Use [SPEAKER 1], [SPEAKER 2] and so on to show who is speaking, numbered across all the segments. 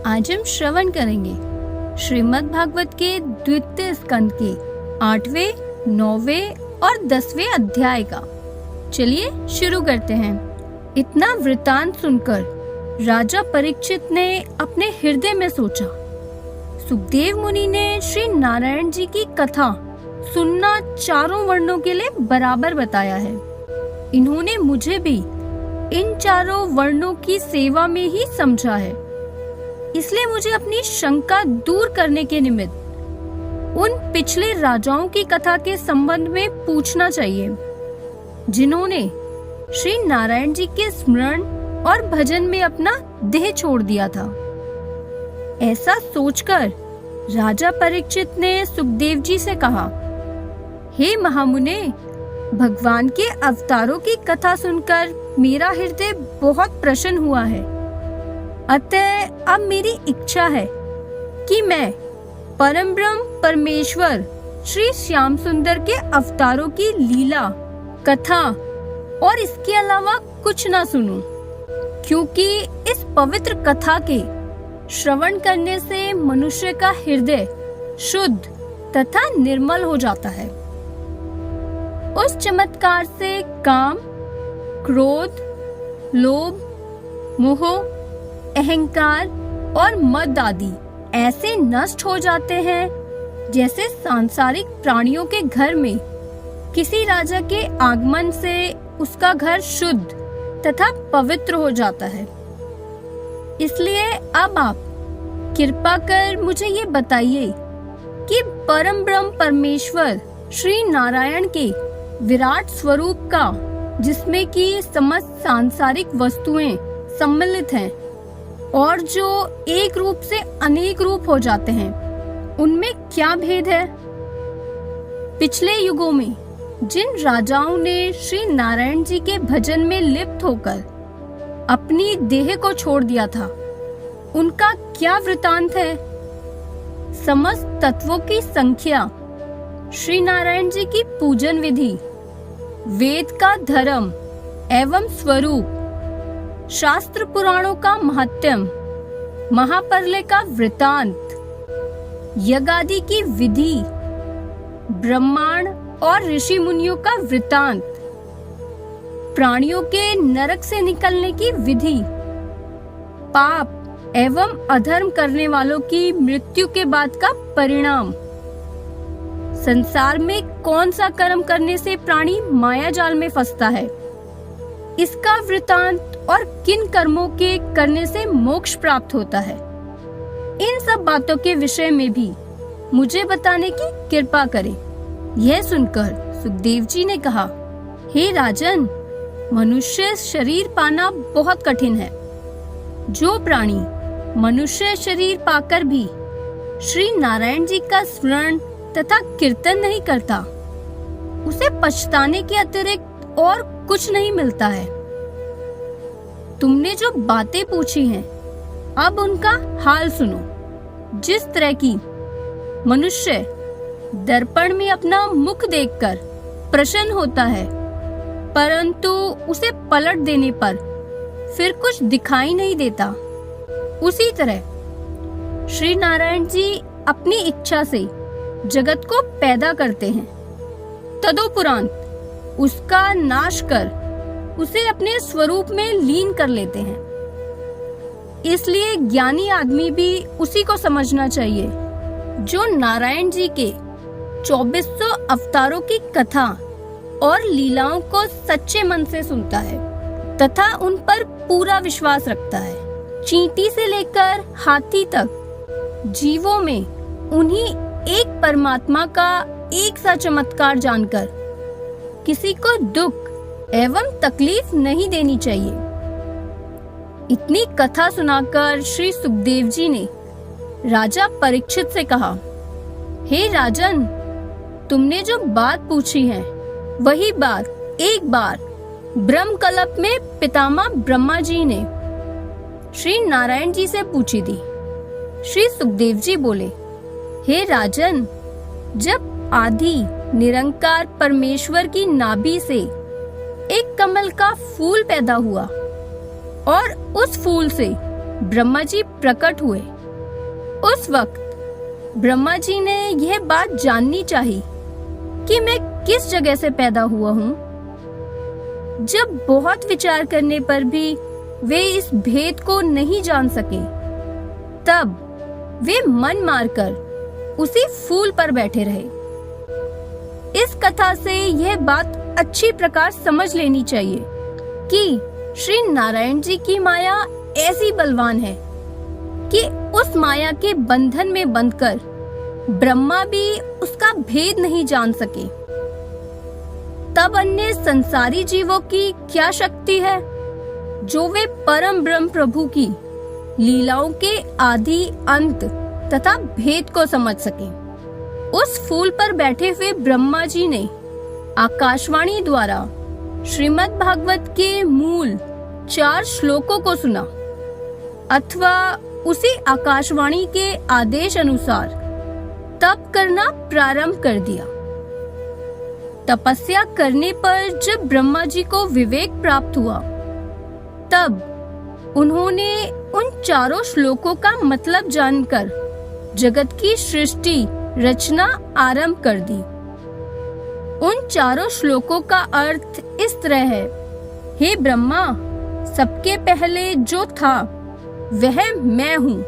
[SPEAKER 1] आज हम श्रवण करेंगे श्रीमद् भागवत के द्वितीय स्कंद के 8वें, 9वें और 10वें अध्याय का। चलिए शुरू करते हैं। इतना वृतांत सुनकर राजा परीक्षित ने अपने हृदय में सोचा, सुखदेव मुनि ने श्री नारायण जी की कथा सुनना चारों वर्णों के लिए बराबर बताया है। इन्होंने मुझे भी इन चारों वर्णों की सेवा में ही समझा है, इसलिए मुझे अपनी शंका दूर करने के निमित्त उन पिछले राजाओं की कथा के संबंध में पूछना चाहिए, जिन्होंने श्री नारायण जी के स्मरण और भजन में अपना देह छोड़ दिया था। ऐसा सोचकर राजा परीक्षित ने सुखदेव जी से कहा, हे महामुने, भगवान के अवतारों की कथा सुनकर मेरा हृदय बहुत प्रसन्न हुआ है। अतः अब मेरी इच्छा है कि मैं परम ब्रह्म परमेश्वर श्री श्याम सुंदर के अवतारों की लीला कथा और इसके अलावा कुछ ना सुनूं, क्योंकि इस पवित्र कथा के श्रवण करने से मनुष्य का हृदय शुद्ध तथा निर्मल हो जाता है। उस चमत्कार से काम, क्रोध, लोभ, मोह, अहंकार और मद आदि ऐसे नष्ट हो जाते हैं, जैसे सांसारिक प्राणियों के घर में किसी राजा के आगमन से उसका घर शुद्ध तथा पवित्र हो जाता है। इसलिए अब आप कृपा कर मुझे ये बताइए कि परम ब्रह्म परमेश्वर श्री नारायण के विराट स्वरूप का, जिसमें कि समस्त सांसारिक वस्तुएं सम्मिलित हैं और जो एक रूप से अनेक रूप हो जाते हैं, उनमें क्या भेद है? पिछले युगों में जिन राजाओं ने श्री नारायण जी के भजन में लिप्त होकर अपनी देह को छोड़ दिया था, उनका क्या वृतांत है? समस्त तत्वों की संख्या, श्री नारायण जी की पूजन विधि, वेद का धर्म एवं स्वरूप, शास्त्र पुराणों का महत्तम, महाप्रलय का वृतांत, यज्ञादि की विधि, ब्रह्मांड और ऋषि मुनियों का वृतांत, प्राणियों के नरक से निकलने की विधि, पाप एवं अधर्म करने वालों की मृत्यु के बाद का परिणाम, संसार में कौन सा कर्म करने से प्राणी माया जाल में फंसता है, इसका वृतांत और किन कर्मों के करने से मोक्ष प्राप्त होता है, इन सब बातों के विषय में भी मुझे बताने की कृपा करें। यह सुनकर सुखदेव जी ने कहा, हे राजन, मनुष्य शरीर पाना बहुत कठिन है। जो प्राणी मनुष्य शरीर पाकर भी श्री नारायण जी का स्मरण तथा कीर्तन नहीं करता, उसे पछताने के अतिरिक्त और कुछ नहीं मिलता है। तुमने जो बातें पूछी हैं, अब उनका हाल सुनो। जिस तरह की मनुष्य दर्पण में अपना मुख देखकर प्रसन्न होता है, परंतु उसे पलट देने पर फिर कुछ दिखाई नहीं देता, उसी तरह श्री नारायण जी अपनी इच्छा से जगत को पैदा करते हैं, तदोपरांत उसका नाश कर उसे अपने स्वरूप में लीन कर लेते हैं। इसलिए ज्ञानी आदमी भी उसी को समझना चाहिए, जो नारायण जी के 2400 अवतारों की कथा और लीलाओं को सच्चे मन से सुनता है तथा उन पर पूरा विश्वास रखता है। चींटी से लेकर हाथी तक जीवों में उन्हीं एक परमात्मा का एक सा चमत्कार जानकर किसी को दुख एवं तकलीफ नहीं देनी चाहिए। इतनी कथा सुनाकर श्री सुखदेव जी ने राजा परीक्षित से कहा, हे राजन, तुमने जो बात पूछी है, वही बात एक बार ब्रह्मकल्प में पितामह ब्रह्मा जी ने श्री नारायण जी से पूछी थी। श्री सुखदेव जी बोले, हे राजन, जब आदि निरंकार परमेश्वर की नाभि से एक कमल का फूल पैदा हुआ और उस फूल से ब्रह्मा जी प्रकट हुए उस वक्त ब्रह्मा जी ने यह बात जाननी चाहिए कि मैं किस जगह से पैदा हुआ हूँ। जब बहुत विचार करने पर भी वे इस भेद को नहीं जान सके, तब वे मन मारकर उसी फूल पर बैठे रहे। इस कथा से यह बात अच्छी प्रकार समझ लेनी चाहिए कि श्री नारायण जी की माया ऐसी बलवान है कि उस माया के बंधन में बंधकर ब्रह्मा भी उसका भेद नहीं जान सके। तब अन्य संसारी जीवों की क्या शक्ति है जो वे परम ब्रह्म प्रभु की लीलाओं के आदि अंत तथा भेद को समझ सके। उस फूल पर बैठे हुए ब्रह्मा जी ने आकाशवाणी द्वारा श्रीमद् भागवत के मूल 4 श्लोकों को सुना, अथवा उसी आकाशवाणी के आदेश अनुसार तप करना प्रारंभ कर दिया। तपस्या करने पर जब ब्रह्मा जी को विवेक प्राप्त हुआ, तब उन्होंने उन 4 श्लोकों का मतलब जानकर जगत की सृष्टि रचना आरंभ कर दी। उन 4 श्लोकों का अर्थ इस तरह है: हे ब्रह्मा, सबके पहले जो था वह मैं हूँ,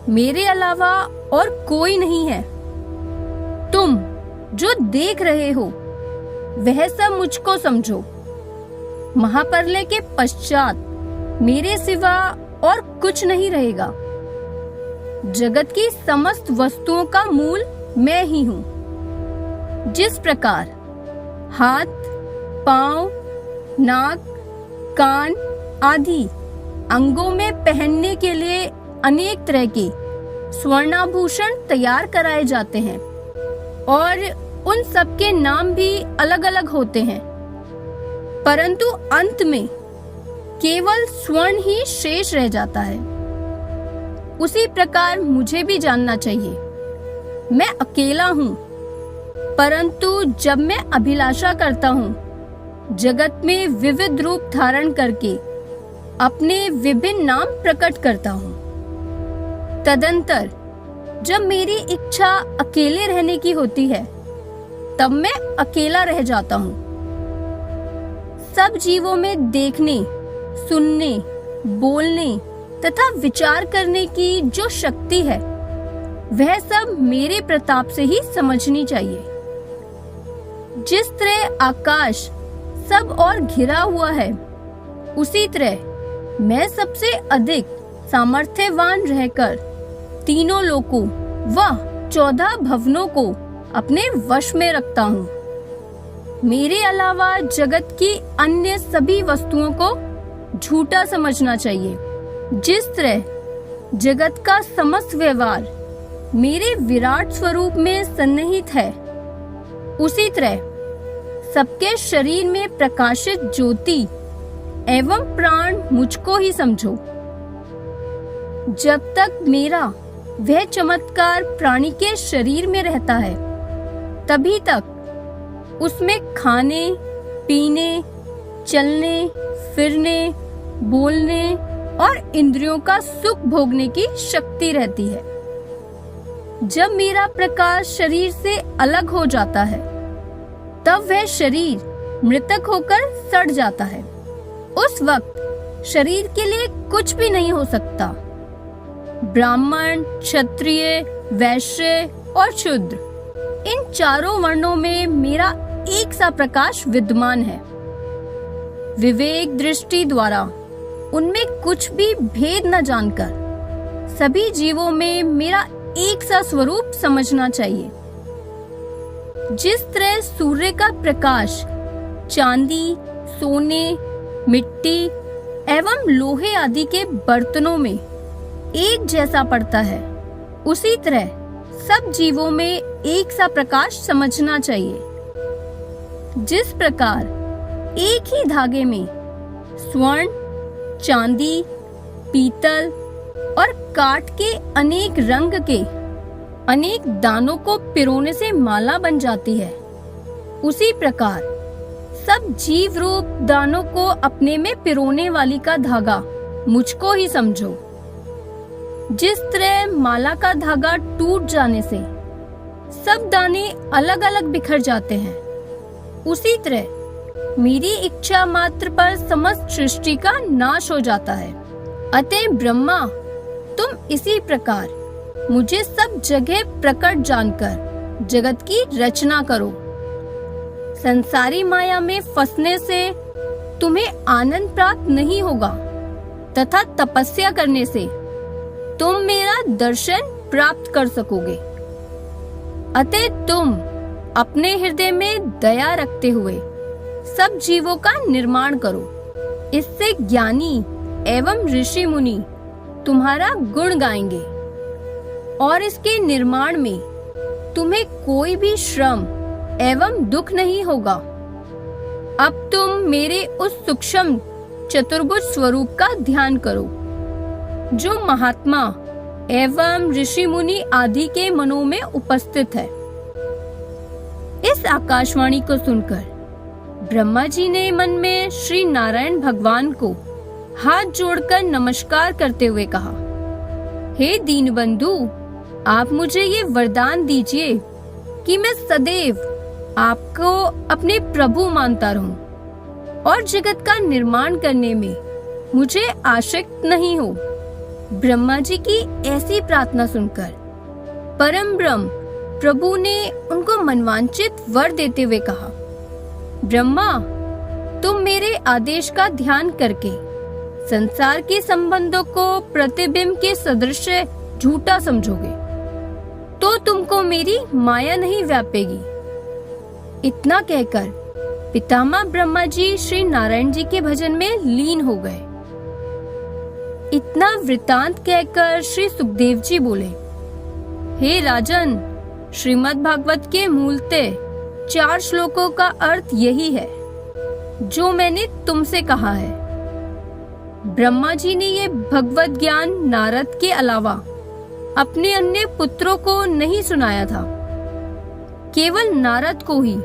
[SPEAKER 1] मेरे अलावा और कोई नहीं है। तुम जो देख रहे हो वह सब मुझको समझो। महाप्रलय के पश्चात मेरे सिवा और कुछ नहीं रहेगा। जगत की समस्त वस्तुओं का मूल मैं ही हूँ। जिस प्रकार हाथ, पाँव, नाक, कान आदि अंगों में पहनने के लिए अनेक तरह के स्वर्णाभूषण तैयार कराए जाते हैं और उन सब के नाम भी अलग अलग होते हैं, परंतु अंत में केवल स्वर्ण ही शेष रह जाता है। उसी प्रकार मुझे भी जानना चाहिए। मैं अकेला हूँ, परंतु जब मैं अभिलाषा करता हूँ, जगत में विविध रूप धारण करके अपने विभिन्न नाम प्रकट करता हूँ। तदंतर जब मेरी इच्छा अकेले रहने की होती है, तब मैं अकेला रह जाता हूँ। सब जीवों में देखने, सुनने, बोलने तथा विचार करने की जो शक्ति है, वह सब मेरे प्रताप से ही समझनी चाहिए। जिस तरह आकाश सब और घिरा हुआ है, उसी तरह मैं सबसे अधिक सामर्थ्यवान रहकर तीनों लोकों व 14 भवनों को अपने वश में रखता हूँ। मेरे अलावा जगत की अन्य सभी वस्तुओं को झूठा समझना चाहिए। जिस तरह जगत का समस्त व्यवहार मेरे विराट स्वरूप में सन्निहित है, उसी तरह सबके शरीर में प्रकाशित ज्योति एवं प्राण मुझको ही समझो। जब तक मेरा वह चमत्कार प्राणी के शरीर में रहता है, तभी तक उसमें खाने, पीने, चलने, फिरने, बोलने और इंद्रियों का सुख भोगने की शक्ति रहती है। जब मेरा प्रकाश शरीर से अलग हो जाता है, तब वह शरीर मृतक होकर सड़ जाता है। उस वक्त शरीर के लिए कुछ भी नहीं हो सकता। ब्राह्मण, क्षत्रिय, वैश्य और शूद्र, इन 4 वर्णों में मेरा एक सा प्रकाश विद्यमान है। विवेक दृष्टि द्वारा उनमें कुछ भी भेद न जानकर सभी जीवों में मेरा एक सा स्वरूप समझना चाहिए। जिस तरह सूर्य का प्रकाश चांदी, सोने, मिट्टी एवं लोहे आदि के बर्तनों में एक जैसा पड़ता है, उसी तरह सब जीवों में एक सा प्रकाश समझना चाहिए। जिस प्रकार एक ही धागे में स्वर्ण, चांदी, पीतल और काठ के अनेक रंग के अनेक दानों को पिरोने से माला बन जाती है, उसी प्रकार सब जीव रूप दानों को अपने में पिरोने वाली का धागा मुझको ही समझो। जिस तरह माला का धागा टूट जाने से सब दाने अलग अलग बिखर जाते हैं, उसी तरह मेरी इच्छा मात्र पर समस्त सृष्टि का नाश हो जाता है। अतः ब्रह्मा, तुम इसी प्रकार मुझे सब जगह प्रकट जानकर जगत की रचना करो। संसारी माया में फंसने से तुम्हें आनंद प्राप्त नहीं होगा तथा तपस्या करने से तुम मेरा दर्शन प्राप्त कर सकोगे। अतः तुम अपने हृदय में दया रखते हुए सब जीवों का निर्माण करो। इससे ज्ञानी एवं ऋषि मुनि तुम्हारा गुण गाएंगे और इसके निर्माण में तुम्हें कोई भी श्रम एवं दुख नहीं होगा। अब तुम मेरे उस सूक्ष्म चतुर्भुज स्वरूप का ध्यान करो जो महात्मा एवं ऋषि मुनि आदि के मनों में उपस्थित है। इस आकाशवाणी को सुनकर ब्रह्मा जी ने मन में श्री नारायण भगवान को हाथ जोड़कर नमस्कार करते हुए कहा, हे दीनबंधु, आप मुझे ये वरदान दीजिए कि मैं सदैव आपको अपने प्रभु मानता रहूं और जगत का निर्माण करने में मुझे आसक्त नहीं हो। ब्रह्मा जी की ऐसी प्रार्थना सुनकर परम ब्रह्म प्रभु ने उनको मनवांचित वर देते हुए कहा, ब्रह्मा, तुम मेरे आदेश का ध्यान करके संसार के संबंधों को प्रतिबिंब के सदृश झूठा समझोगे तो तुमको मेरी माया नहीं व्यापेगी। इतना कहकर पितामह ब्रह्मा जी श्री नारायण जी के भजन में लीन हो गए। इतना वृतांत कहकर श्री सुखदेव जी बोले, हे राजन, श्रीमद् भागवत के मूलतः 4 श्लोकों का अर्थ यही है जो मैंने तुमसे कहा है। ब्रह्मा जी ने ये भगवत ज्ञान नारद के अलावा अपने अन्य पुत्रों को नहीं सुनाया था, केवल नारद को ही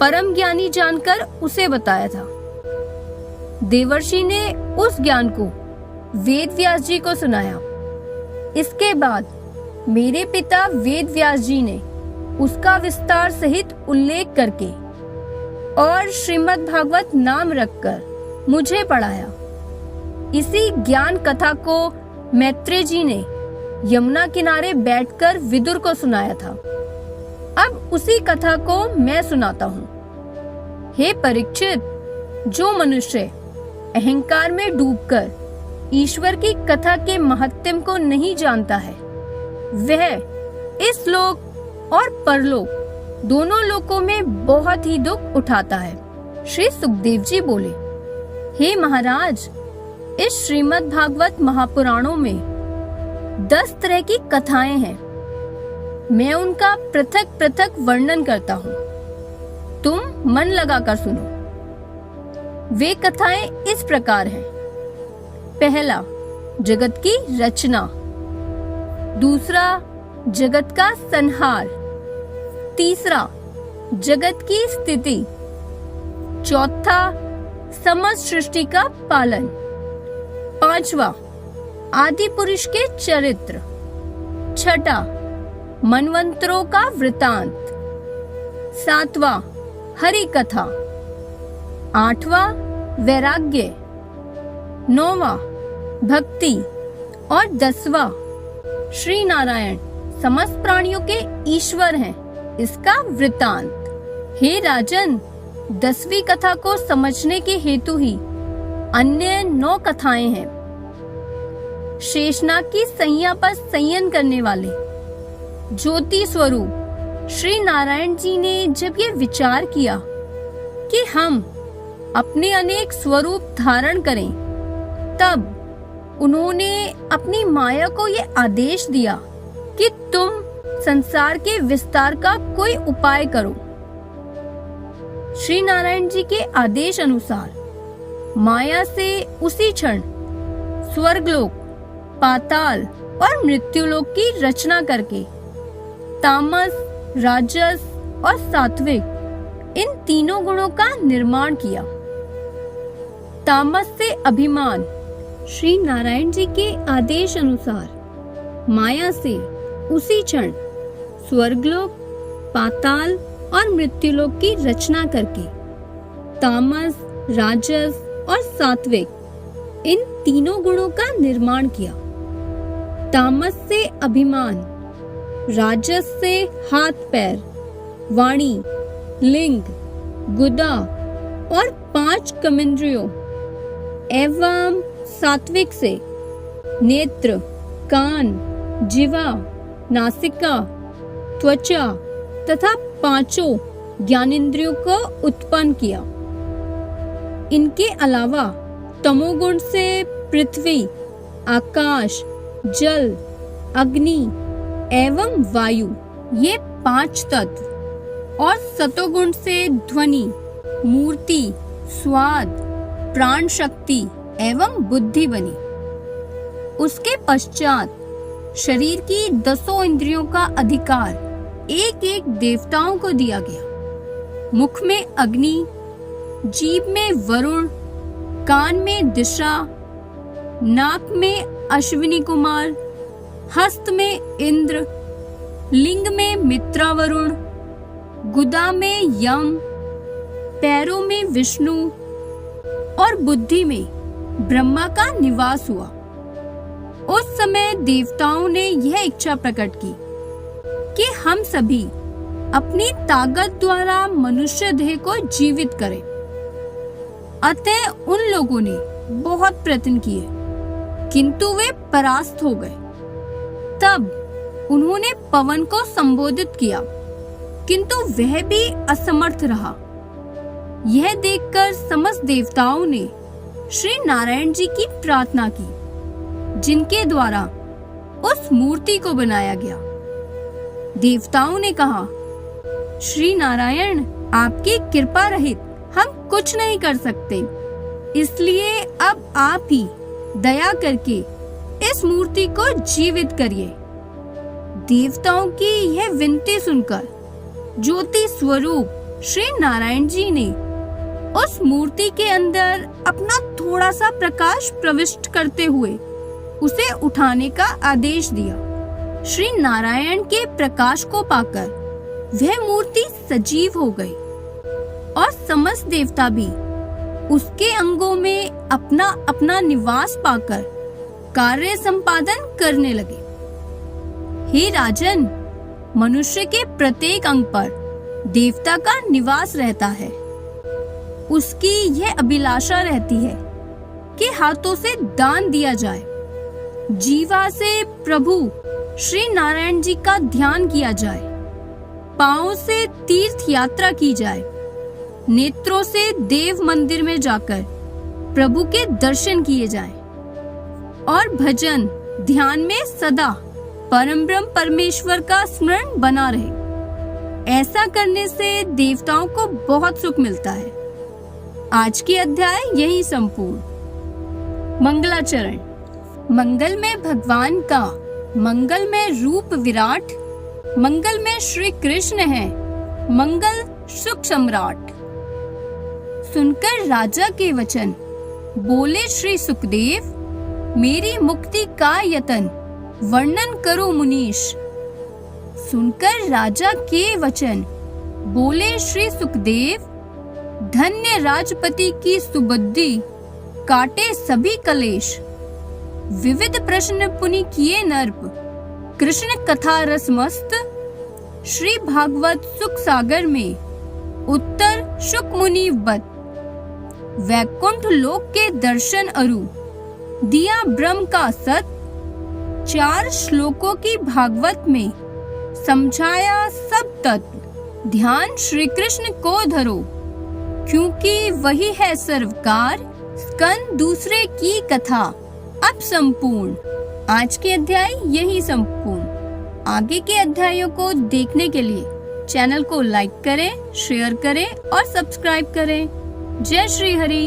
[SPEAKER 1] परम ज्ञानी जानकर उसे बताया था। देवर्षि ने उस ज्ञान को वेद व्यास जी को सुनाया। इसके बाद मेरे पिता वेद व्यास जी ने उसका विस्तार सहित उल्लेख करके और श्रीमद् भागवत नाम रखकर मुझे पढ़ाया। इसी ज्ञान कथा को मैत्रेय जी ने यमुना किनारे बैठकर विदुर को सुनाया था। अब उसी कथा को मैं सुनाता हूँ। हे परीक्षित, जो मनुष्य अहंकार में डूबकर ईश्वर की कथा के महत्व को नहीं जानता है, वह इस लोक और परलोक दोनों लोकों में बहुत ही दुख उठाता है। श्री सुखदेव जी बोले, हे महाराज, इस श्रीमद् भागवत महापुराणों में 10 तरह की कथाएं हैं। मैं उनका पृथक पृथक वर्णन करता हूँ, तुम मन लगाकर सुनो। वे कथाएं इस प्रकार हैं। पहला, जगत की रचना। दूसरा, जगत का संहार। तीसरा, जगत की स्थिति। चौथा, समस्त सृष्टि का पालन। पांचवा, आदि पुरुष के चरित्र। छठा, मनवंतरों का वृतांत। सातवां, हरि कथा। आठवां, वैराग्य। नौवां, भक्ति। और 10वां, श्री नारायण समस्त प्राणियों के ईश्वर हैं, इसका वृतांत। हे राजन, 10वीं कथा को समझने के हेतु ही अन्य 9 कथाएं हैं। शेषनाग की सैया पर शयन करने वाले ज्योति स्वरूप श्री नारायण जी ने जब ये विचार किया कि हम अपने अनेक स्वरूप धारण करें, तब उन्होंने अपनी माया को ये आदेश दिया कि तुम संसार के विस्तार का कोई उपाय करो। श्री नारायण जी के आदेश अनुसार माया से उसी क्षण स्वर्गलोक, पाताल और मृत्युलोक की रचना करके तामस, राजस और सात्विक इन तीनों गुणों का निर्माण किया। तामस से अभिमान श्री नारायण जी के आदेश अनुसार माया से उसी क्षण स्वर्गलोक, पाताल और मृत्युलोक की रचना करके तामस, राजस और सात्विक इन तीनों गुणों का निर्माण किया। तामस से अभिमान, राजस से हाथ पैर, वाणी, लिंग, गुदा और 5 कर्मेंद्रियों एवं सात्विक से नेत्र, कान, जिह्वा, नासिका, त्वचा तथा 5 ज्ञानेंद्रियों को उत्पन्न किया। इनके अलावा तमोगुण से पृथ्वी, आकाश, जल, अग्नि एवं वायु ये 5 तत्व और सतोगुण से ध्वनि, मूर्ति, स्वाद, प्राण शक्ति एवं बुद्धि बनी। उसके पश्चात शरीर की 10 इंद्रियों का अधिकार एक एक देवताओं को दिया गया। मुख में अग्नि, जीभ में वरुण, कान में दिशा, नाक में अश्विनी कुमार, हस्त में इंद्र, लिंग में मित्रा वरुण, गुदा में यम, पैरों में विष्णु और बुद्धि में ब्रह्मा का निवास हुआ। उस समय देवताओं ने यह इच्छा प्रकट की कि हम सभी अपनी ताकत द्वारा मनुष्य देह को जीवित करें। अतः उन लोगों ने बहुत प्रयत्न किए, किंतु वे परास्त हो गए। तब उन्होंने पवन को संबोधित किया, किंतु वह भी असमर्थ रहा। यह देखकर समस्त देवताओं ने श्री नारायण जी की प्रार्थना की, जिनके द्वारा उस मूर्ति को बनाया गया। देवताओं ने कहा, श्री नारायण, आपकी कृपा रहित हम कुछ नहीं कर सकते, इसलिए अब आप ही दया करके इस मूर्ति को जीवित करिए। देवताओं की यह विनती सुनकर ज्योति स्वरूप श्री नारायण जी ने उस मूर्ति के अंदर अपना थोड़ा सा प्रकाश प्रविष्ट करते हुए उसे उठाने का आदेश दिया। श्री नारायण के प्रकाश को पाकर वह मूर्ति सजीव हो गई और समस्त देवता भी उसके अंगों में अपना अपना निवास पाकर कार्य संपादन करने लगे। हे राजन, मनुष्य के प्रत्येक अंग पर देवता का निवास रहता है। उसकी यह अभिलाषा रहती है कि हाथों से दान दिया जाए, जीवा से प्रभु श्री नारायण जी का ध्यान किया जाए, पांवों से तीर्थ यात्रा की जाए, नेत्रों से देव मंदिर में जाकर प्रभु के दर्शन किए जाएं और भजन ध्यान में सदा परम ब्रह्म परमेश्वर का स्मरण बना रहे। ऐसा करने से देवताओं को बहुत सुख मिलता है। आज की अध्याय यही संपूर्ण। मंगलाचरण। मंगल में भगवान का मंगल में रूप विराट, मंगल में श्री कृष्ण है, मंगल सुख सम्राट। सुनकर राजा के वचन बोले श्री सुखदेव, मेरी मुक्ति का यतन वर्णन करो मुनीश। सुनकर राजा के वचन बोले श्री सुखदेव, धन्य राजपति की सुबुद्धि, काटे सभी कलेश। विविध प्रश्न पुनि किए नर्प, कृष्ण कथा रस मस्त। श्री भागवत सुख सागर में उत्तर शुक मुनि बत। वैकुंठ लोक के दर्शन अरु, दिया ब्रह्म का सत। 4 श्लोकों की भागवत में समझाया सब तत्व। ध्यान श्री कृष्ण को धरो, क्योंकि वही है सर्वकार। स्कंद दूसरे की कथा अब संपूर्ण। आज के अध्याय यही संपूर्ण। आगे के अध्यायों को देखने के लिए चैनल को लाइक करें, शेयर करें और सब्सक्राइब करें। जय श्री हरि।